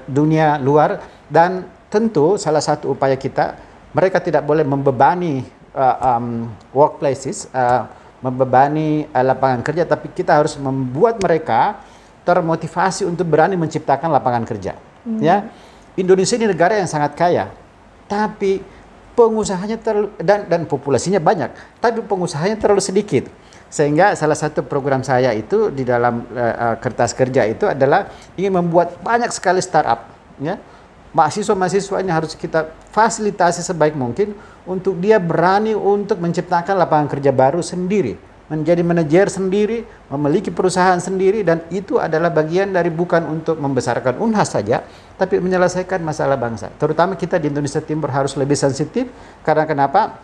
dunia luar. Dan tentu salah satu upaya kita, mereka tidak boleh membebani workplaces, membebani lapangan kerja, tapi kita harus membuat mereka termotivasi untuk berani menciptakan lapangan kerja. Ya, Indonesia ini negara yang sangat kaya, tapi pengusahanya dan populasinya banyak, tapi pengusahanya terlalu sedikit. Sehingga salah satu program saya itu di dalam kertas kerja itu adalah ingin membuat banyak sekali startup, ya. Mahasiswa-mahasiswa ini harus kita fasilitasi sebaik mungkin untuk dia berani untuk menciptakan lapangan kerja baru sendiri, menjadi manajer sendiri, memiliki perusahaan sendiri, dan itu adalah bagian dari bukan untuk membesarkan UNHAS saja, tapi menyelesaikan masalah bangsa. Terutama kita di Indonesia Timur harus lebih sensitif, karena kenapa?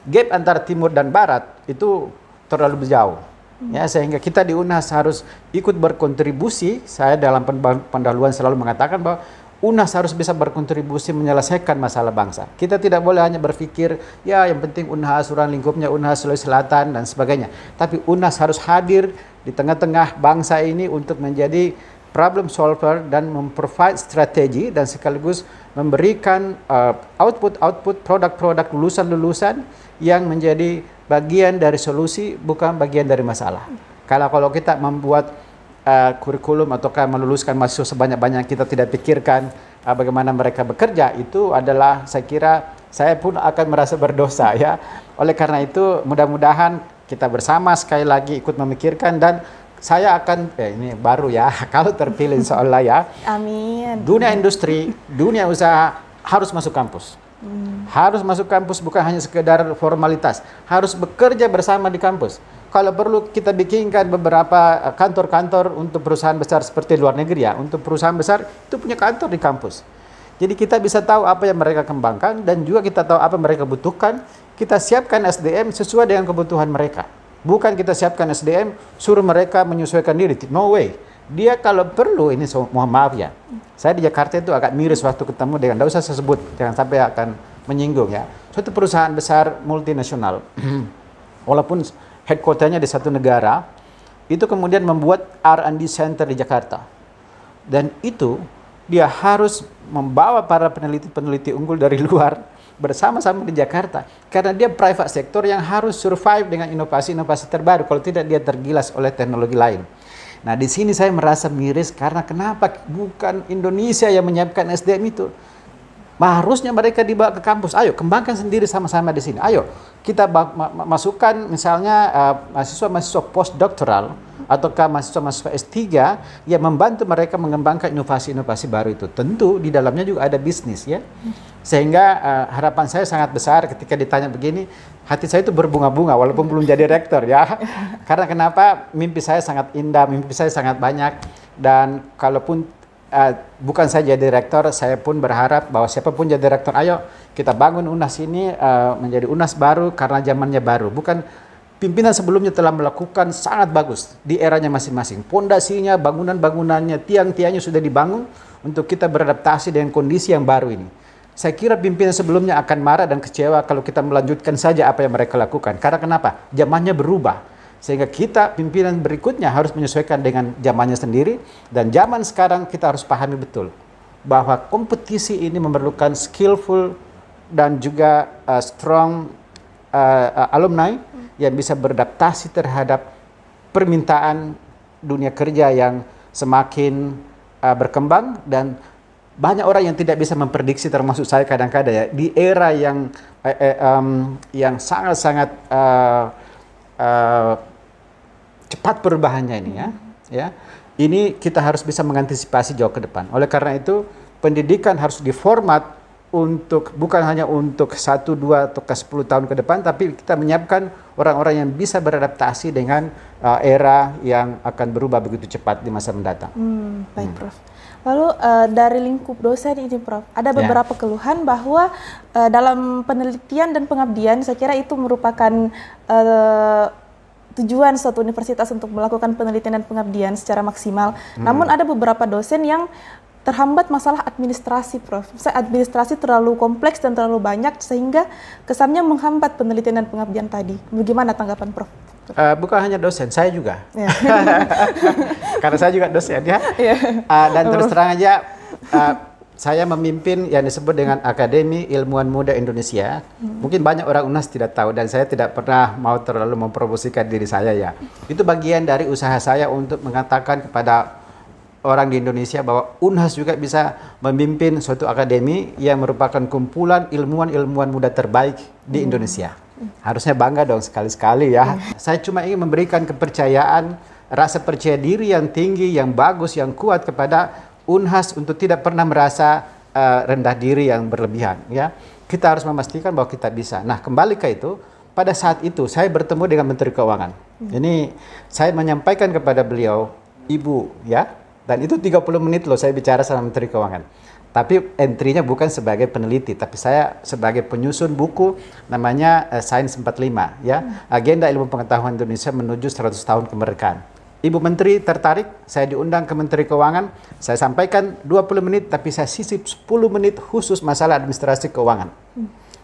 Gap antara Timur dan Barat itu terlalu jauh. Ya, sehingga kita di UNHAS harus ikut berkontribusi. Saya dalam pendahuluan selalu mengatakan bahwa UNHAS harus bisa berkontribusi menyelesaikan masalah bangsa. Kita tidak boleh hanya berpikir, ya yang penting UNHAS, ruang lingkupnya UNHAS Sulawesi Selatan dan sebagainya. Tapi UNHAS harus hadir di tengah-tengah bangsa ini untuk menjadi problem solver dan memprovide strategi dan sekaligus memberikan output produk-produk lulusan-lulusan yang menjadi bagian dari solusi, bukan bagian dari masalah. Kalau kita membuat kurikulum ataukah meluluskan mahasiswa sebanyak-banyak, kita tidak pikirkan bagaimana mereka bekerja, itu adalah saya kira saya pun akan merasa berdosa ya. Oleh karena itu mudah-mudahan kita bersama sekali lagi ikut memikirkan, dan saya akan ini baru ya kalau terpilih insyaallah ya. Amin. Dunia industri, dunia usaha harus masuk kampus. Harus masuk kampus, bukan hanya sekedar formalitas, harus bekerja bersama di kampus. Kalau perlu kita bikinkan beberapa kantor-kantor untuk perusahaan besar seperti luar negeri ya. Untuk perusahaan besar itu punya kantor di kampus. Jadi kita bisa tahu apa yang mereka kembangkan, dan juga kita tahu apa mereka butuhkan. Kita siapkan SDM sesuai dengan kebutuhan mereka. Bukan kita siapkan SDM suruh mereka menyesuaikan diri. No way. Dia kalau perlu, ini mohon maaf ya, saya di Jakarta itu agak miris waktu ketemu dengan, tidak usah saya sebut, jangan sampai akan menyinggung ya. Suatu perusahaan besar multinasional, walaupun headquarternya di satu negara, itu kemudian membuat R&D center di Jakarta. Dan itu dia harus membawa para peneliti-peneliti unggul dari luar bersama-sama di Jakarta. Karena dia private sector yang harus survive dengan inovasi-inovasi terbaru, kalau tidak dia tergilas oleh teknologi lain. Nah, di sini saya merasa miris karena kenapa bukan Indonesia yang menyiapkan SDM itu? Harusnya mereka dibawa ke kampus. Ayo, kembangkan sendiri sama-sama di sini. Ayo, kita masukkan misalnya mahasiswa-mahasiswa postdoktoral ataukah mahasiswa-mahasiswa S3 yang membantu mereka mengembangkan inovasi-inovasi baru itu. Tentu di dalamnya juga ada bisnis ya. Sehingga harapan saya sangat besar ketika ditanya begini, hati saya itu berbunga-bunga walaupun belum jadi rektor ya. Karena kenapa? Mimpi saya sangat indah, mimpi saya sangat banyak, dan kalaupun bukan saya jadi rektor, saya pun berharap bahwa siapapun jadi rektor, ayo kita bangun UNAS ini menjadi UNAS baru karena zamannya baru. Bukan pimpinan sebelumnya telah melakukan sangat bagus di eranya masing-masing. Pondasinya, bangunan-bangunannya, tiang-tiangnya sudah dibangun untuk kita beradaptasi dengan kondisi yang baru ini. Saya kira pimpinan sebelumnya akan marah dan kecewa kalau kita melanjutkan saja apa yang mereka lakukan. Karena kenapa? Zamannya berubah. Sehingga kita pimpinan berikutnya harus menyesuaikan dengan zamannya sendiri. Dan zaman sekarang kita harus pahami betul bahwa kompetisi ini memerlukan skillful dan juga strong alumni yang bisa beradaptasi terhadap permintaan dunia kerja yang semakin berkembang, dan banyak orang yang tidak bisa memprediksi, termasuk saya kadang-kadang ya, di era yang sangat-sangat cepat perubahannya ini ya. Ini kita harus bisa mengantisipasi jauh ke depan. Oleh karena itu pendidikan harus diformat untuk bukan hanya untuk 1, 2 atau 10 tahun ke depan, tapi kita menyiapkan orang-orang yang bisa beradaptasi dengan era yang akan berubah begitu cepat di masa mendatang. Baik, Prof. Lalu dari lingkup dosen ini, Prof, ada beberapa keluhan bahwa dalam penelitian dan pengabdian, saya kira itu merupakan tujuan suatu universitas untuk melakukan penelitian dan pengabdian secara maksimal. Namun ada beberapa dosen yang terhambat masalah administrasi, Prof. Administrasi terlalu kompleks dan terlalu banyak sehingga kesannya menghambat penelitian dan pengabdian tadi. Bagaimana tanggapan Prof? Bukan hanya dosen, saya juga. Karena saya juga dosen ya. Dan terus terang aja, saya memimpin yang disebut dengan Akademi Ilmuwan Muda Indonesia. Mungkin banyak orang UNAS tidak tahu, dan saya tidak pernah mau terlalu mempromosikan diri saya ya. Itu bagian dari usaha saya untuk mengatakan kepada orang di Indonesia bahwa UNAS juga bisa memimpin suatu akademi yang merupakan kumpulan ilmuwan-ilmuwan muda terbaik di Indonesia. Harusnya bangga dong sekali-sekali ya. Saya cuma ingin memberikan kepercayaan, rasa percaya diri yang tinggi, yang bagus, yang kuat kepada UNHAS untuk tidak pernah merasa rendah diri yang berlebihan ya. Kita harus memastikan bahwa kita bisa. Nah, kembali ke itu, pada saat itu saya bertemu dengan Menteri Keuangan. Ini saya menyampaikan kepada beliau, Ibu ya, dan itu 30 menit loh saya bicara sama Menteri Keuangan. Tapi entry-nya bukan sebagai peneliti, tapi saya sebagai penyusun buku namanya Sains 45 ya, Agenda Ilmu Pengetahuan Indonesia menuju 100 tahun kemerdekaan. Ibu Menteri tertarik, saya diundang ke Menteri Keuangan, saya sampaikan 20 menit, tapi saya sisip 10 menit khusus masalah administrasi keuangan.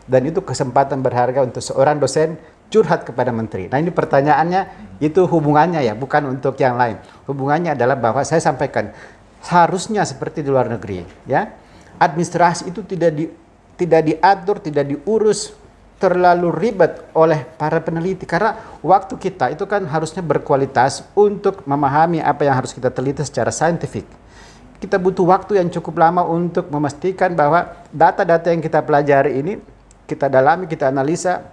Dan itu kesempatan berharga untuk seorang dosen curhat kepada Menteri. Nah, ini pertanyaannya, itu hubungannya ya, bukan untuk yang lain. Hubungannya adalah bahwa saya sampaikan, seharusnya seperti di luar negeri ya, administrasi itu tidak diatur, tidak diurus terlalu ribet oleh para peneliti, karena waktu kita itu kan harusnya berkualitas untuk memahami apa yang harus kita teliti secara saintifik. Kita butuh waktu yang cukup lama untuk memastikan bahwa data-data yang kita pelajari ini kita dalami, kita analisa,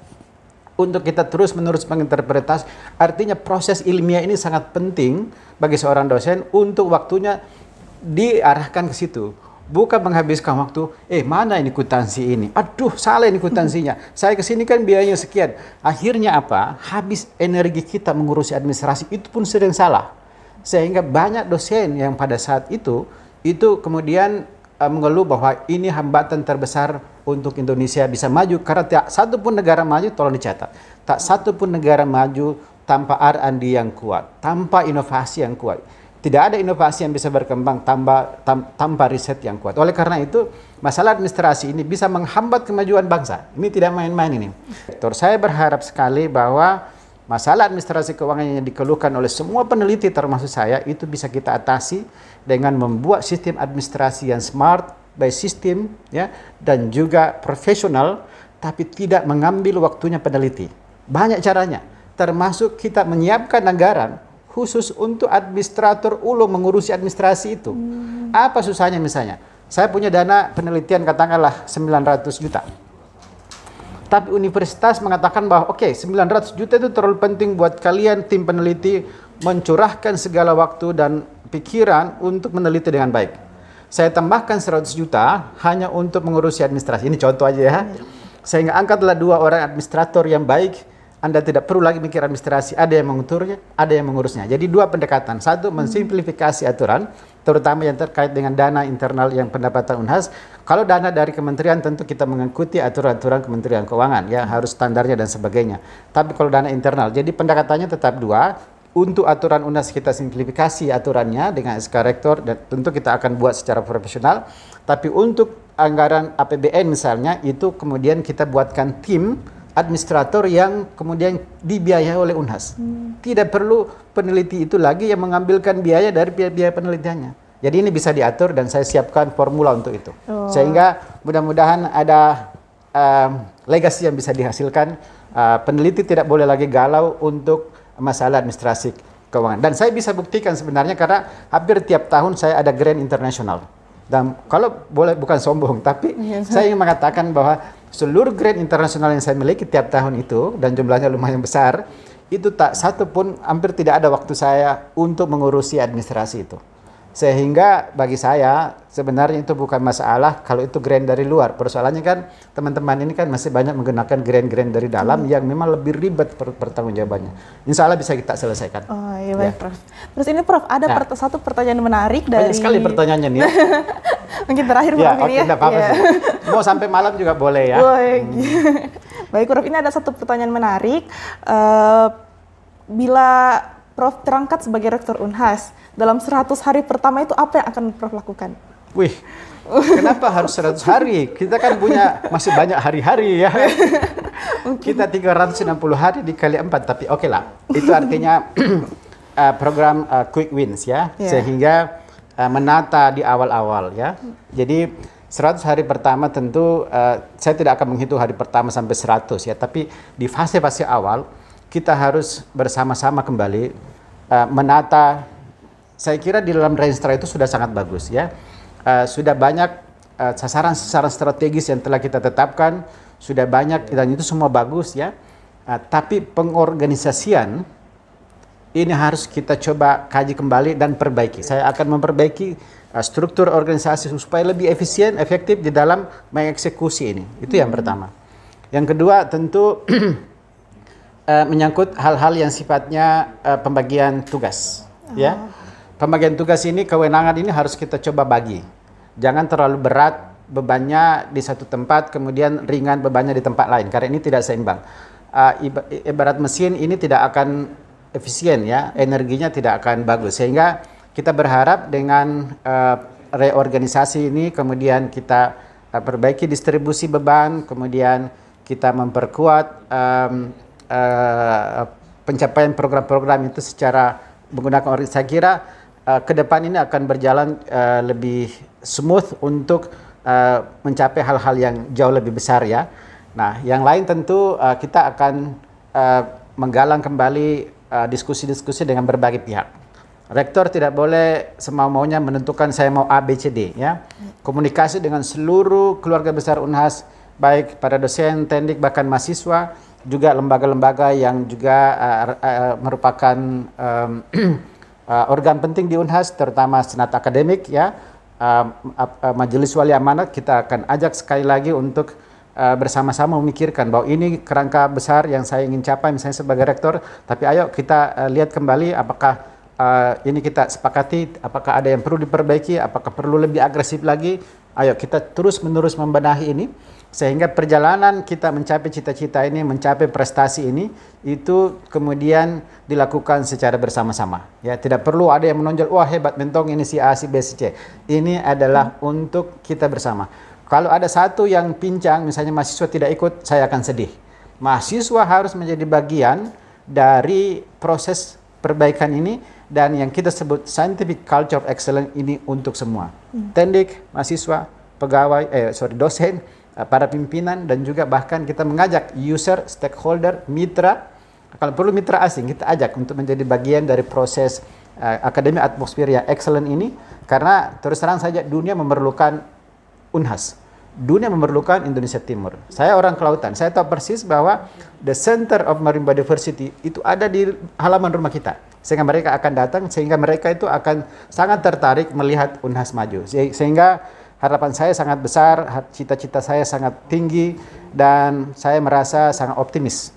untuk kita terus-menerus menginterpretasi. Artinya proses ilmiah ini sangat penting bagi seorang dosen untuk waktunya diarahkan ke situ. Bukan menghabiskan waktu, mana ini kwitansi ini? Aduh, salah ini kwitansinya. Saya kesini kan biayanya sekian. Akhirnya apa? Habis energi kita mengurusi administrasi, itu pun sering salah. Sehingga banyak dosen yang pada saat itu kemudian mengeluh bahwa ini hambatan terbesar untuk Indonesia bisa maju. Karena tak satu pun negara maju, tolong dicatat, tak satu pun negara maju tanpa R&D yang kuat, tanpa inovasi yang kuat. Tidak ada inovasi yang bisa berkembang tanpa riset yang kuat. Oleh karena itu, masalah administrasi ini bisa menghambat kemajuan bangsa. Ini tidak main-main ini. Saya berharap sekali bahwa masalah administrasi keuangan yang dikeluhkan oleh semua peneliti termasuk saya itu bisa kita atasi dengan membuat sistem administrasi yang smart, by system, ya, dan juga profesional, tapi tidak mengambil waktunya peneliti. Banyak caranya, termasuk kita menyiapkan anggaran khusus untuk administrator ulung mengurusi administrasi itu. Apa susahnya misalnya? Saya punya dana penelitian katakanlah 900 juta. Tapi universitas mengatakan bahwa 900 juta itu terlalu penting buat kalian tim peneliti mencurahkan segala waktu dan pikiran untuk meneliti dengan baik. Saya tambahkan 100 juta hanya untuk mengurusi administrasi. Ini contoh aja ya. Sehingga angkatlah 2 orang administrator yang baik. Anda tidak perlu lagi mikir administrasi, ada yang mengaturnya, ada yang mengurusnya. Jadi 2 pendekatan. Satu, mensimplifikasi aturan, terutama yang terkait dengan dana internal yang pendapatan Unhas. Kalau dana dari kementerian tentu kita mengikuti aturan-aturan Kementerian Keuangan, ya harus standarnya dan sebagainya. Tapi kalau dana internal, jadi pendekatannya tetap 2. Untuk aturan Unhas kita simplifikasi aturannya dengan SK Rektor, dan tentu kita akan buat secara profesional. Tapi untuk anggaran APBN misalnya, itu kemudian kita buatkan tim administrator yang kemudian dibiayai oleh Unhas. Tidak perlu peneliti itu lagi yang mengambilkan biaya dari biaya penelitiannya. Jadi ini bisa diatur dan saya siapkan formula untuk itu. Sehingga mudah-mudahan ada legasi yang bisa dihasilkan. Peneliti tidak boleh lagi galau untuk masalah administrasi keuangan. Dan saya bisa buktikan sebenarnya karena hampir tiap tahun saya ada grant internasional. Dan kalau boleh bukan sombong, tapi saya ingin mengatakan bahwa seluruh grant internasional yang saya miliki tiap tahun itu, dan jumlahnya lumayan besar, itu tak satu pun, hampir tidak ada waktu saya untuk mengurusi administrasi itu. Sehingga bagi saya sebenarnya itu bukan masalah kalau itu grant dari luar. Persoalannya kan teman-teman ini kan masih banyak menggunakan grant-grant dari dalam yang memang lebih ribet pertanggungjawabannya. Insya Allah bisa kita selesaikan. Oh iya baik, Prof. Terus ini Prof, ada satu pertanyaan menarik dari... Banyak sekali pertanyaannya nih. Mungkin terakhir Prof ini ya. Apa-apa sih. Mau sampai malam juga boleh ya. Baik Prof, ini ada satu pertanyaan menarik. Bila Prof terangkat sebagai Rektor Unhas, dalam 100 hari pertama itu apa yang akan Prof lakukan? Wih, kenapa harus 100 hari? Kita kan punya masih banyak hari-hari ya. Kita 360 hari dikali 4, tapi oke lah. Itu artinya program quick wins ya. Sehingga menata di awal-awal ya. Jadi 100 hari pertama tentu saya tidak akan menghitung hari pertama sampai 100 ya. Tapi di fase-fase awal kita harus bersama-sama kembali menata. Saya kira di dalam Reinstra itu sudah sangat bagus ya. Sudah banyak sasaran-sasaran strategis yang telah kita tetapkan, sudah banyak dan itu semua bagus ya. Tapi pengorganisasian ini harus kita coba kaji kembali dan perbaiki. Saya akan memperbaiki struktur organisasi supaya lebih efisien, efektif di dalam mengeksekusi ini. Itu yang pertama. Yang kedua tentu menyangkut hal-hal yang sifatnya pembagian tugas ya. Pembagian tugas ini, kewenangan ini harus kita coba bagi. Jangan terlalu berat bebannya di satu tempat, kemudian ringan bebannya di tempat lain, karena ini tidak seimbang. Ibarat mesin ini tidak akan efisien ya, energinya tidak akan bagus. Sehingga kita berharap dengan reorganisasi ini, kemudian kita perbaiki distribusi beban, kemudian kita memperkuat pencapaian program-program itu secara menggunakan organisasi. Saya kira ke depan ini akan berjalan lebih smooth untuk mencapai hal-hal yang jauh lebih besar ya. Nah, yang lain tentu kita akan menggalang kembali diskusi-diskusi dengan berbagai pihak. Rektor tidak boleh semau-maunya menentukan saya mau A, B, C, D. Ya. Komunikasi dengan seluruh keluarga besar Unhas, baik para dosen, tendik, bahkan mahasiswa, juga lembaga-lembaga yang juga merupakan organ penting di Unhas, terutama senat akademik, ya, majelis wali amanat, kita akan ajak sekali lagi untuk bersama-sama memikirkan bahwa ini kerangka besar yang saya ingin capai, misalnya sebagai rektor. Tapi ayo kita lihat kembali apakah ini kita sepakati, apakah ada yang perlu diperbaiki, apakah perlu lebih agresif lagi. Ayo kita terus-menerus membenahi ini, sehingga perjalanan kita mencapai cita-cita ini, mencapai prestasi ini, itu kemudian dilakukan secara bersama-sama. Ya, tidak perlu ada yang menonjol, wah hebat mentong ini si A, si B, si C. Ini adalah untuk kita bersama. Kalau ada satu yang pincang, misalnya mahasiswa tidak ikut, saya akan sedih. Mahasiswa harus menjadi bagian dari proses perbaikan ini, dan yang kita sebut scientific culture of excellence ini untuk semua. Tendik, mahasiswa, pegawai, dosen, para pimpinan, dan juga bahkan kita mengajak user, stakeholder, mitra, kalau perlu mitra asing kita ajak untuk menjadi bagian dari proses akademi atmosfer yang excellent ini, karena terus terang saja dunia memerlukan Unhas. Dunia memerlukan Indonesia Timur. Saya orang kelautan, saya tahu persis bahwa the center of marine biodiversity itu ada di halaman rumah kita. Sehingga mereka akan datang, sehingga mereka itu akan sangat tertarik melihat Unhas maju. Sehingga harapan saya sangat besar, cita-cita saya sangat tinggi, dan saya merasa sangat optimis.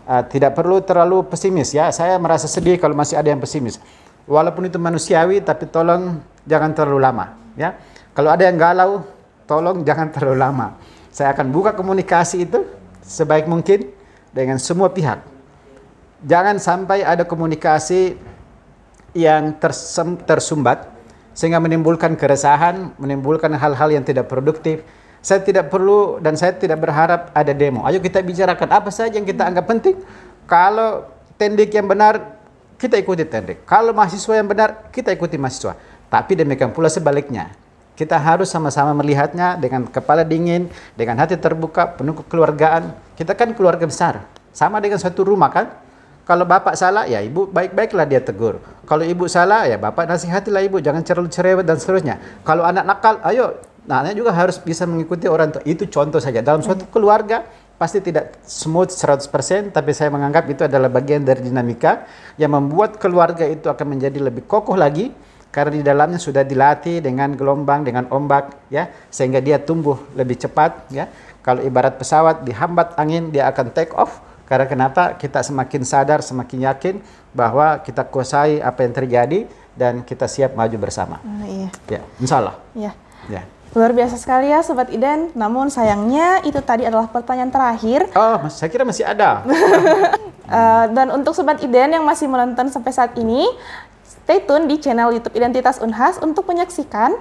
Tidak perlu terlalu pesimis, ya. Saya merasa sedih kalau masih ada yang pesimis. Walaupun itu manusiawi, tapi tolong jangan terlalu lama, ya. Kalau ada yang galau, tolong jangan terlalu lama. Saya akan buka komunikasi itu sebaik mungkin dengan semua pihak. Jangan sampai ada komunikasi yang tersumbat sehingga menimbulkan keresahan, menimbulkan hal-hal yang tidak produktif. Saya tidak perlu dan saya tidak berharap ada demo. Ayo kita bicarakan apa saja yang kita anggap penting. Kalau tendik yang benar, kita ikuti tendik. Kalau mahasiswa yang benar, kita ikuti mahasiswa. Tapi demikian pula sebaliknya. Kita harus sama-sama melihatnya dengan kepala dingin, dengan hati terbuka, penuh kekeluargaan. Kita kan keluarga besar, sama dengan satu rumah kan. Kalau bapak salah, ya ibu baik-baiklah dia tegur. Kalau ibu salah, ya bapak nasihatilah ibu, jangan terlalu cerewet dan seterusnya. Kalau anak nakal, ayo, anaknya juga harus bisa mengikuti orang tua. Itu contoh saja. Dalam suatu keluarga, pasti tidak smooth 100%, tapi saya menganggap itu adalah bagian dari dinamika yang membuat keluarga itu akan menjadi lebih kokoh lagi, karena di dalamnya sudah dilatih dengan gelombang, dengan ombak, ya, sehingga dia tumbuh lebih cepat, ya. Kalau ibarat pesawat dihambat angin, dia akan take off. Karena kenapa? Kita semakin sadar, semakin yakin bahwa kita kuasai apa yang terjadi dan kita siap maju bersama. Iya. Ya, insya Allah. Iya. Ya. Luar biasa sekali ya Sobat Iden. Namun sayangnya itu tadi adalah pertanyaan terakhir. Oh, saya kira masih ada. Dan untuk Sobat Iden yang masih menonton sampai saat ini, stay tune di channel YouTube Identitas Unhas untuk menyaksikan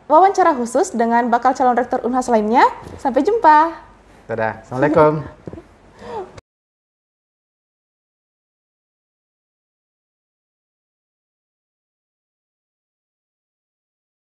wawancara khusus dengan bakal calon rektor Unhas lainnya. Sampai jumpa. Dadah. Assalamualaikum.